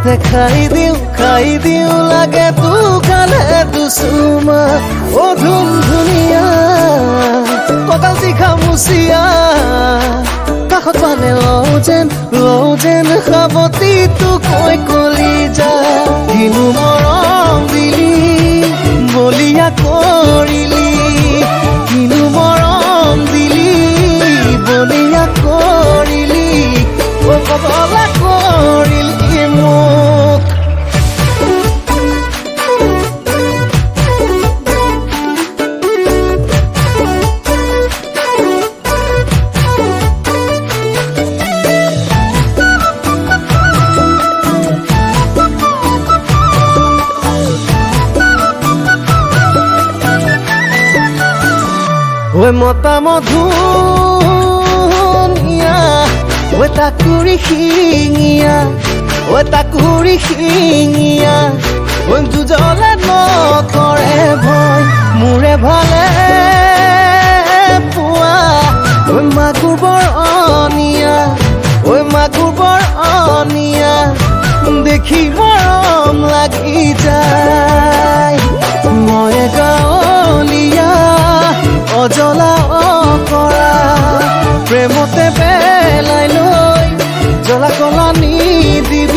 হাতে খাই দিওঁ লাগে তোকালে দুচুমা অ ধুন ধুনীয়া কঁকাল চিখা মুচিয়া কাষত পালে লওঁ যেন সাৱতিটো কৈ কলি যা কিনো মৰম দিলি বলিয়া কৰিলি কিনো মৰম দিলি বলিয়া কৰিলি অ কবলা কৰিলি মোক ঐ মতা মধুনিয়া ঐ তাকুৰি শিঙিয়া ঐ দুজলে নকৰে ভয় মোৰে ভালে পোৱা ঐ মাগুৰ বৰ অনিয়া দেখি মৰম লাগি যায় মই গাঁৱলীয়া অজলা অকৰা প্ৰেমতে পেলাই লৈ জ্বলা কলা নি দিবি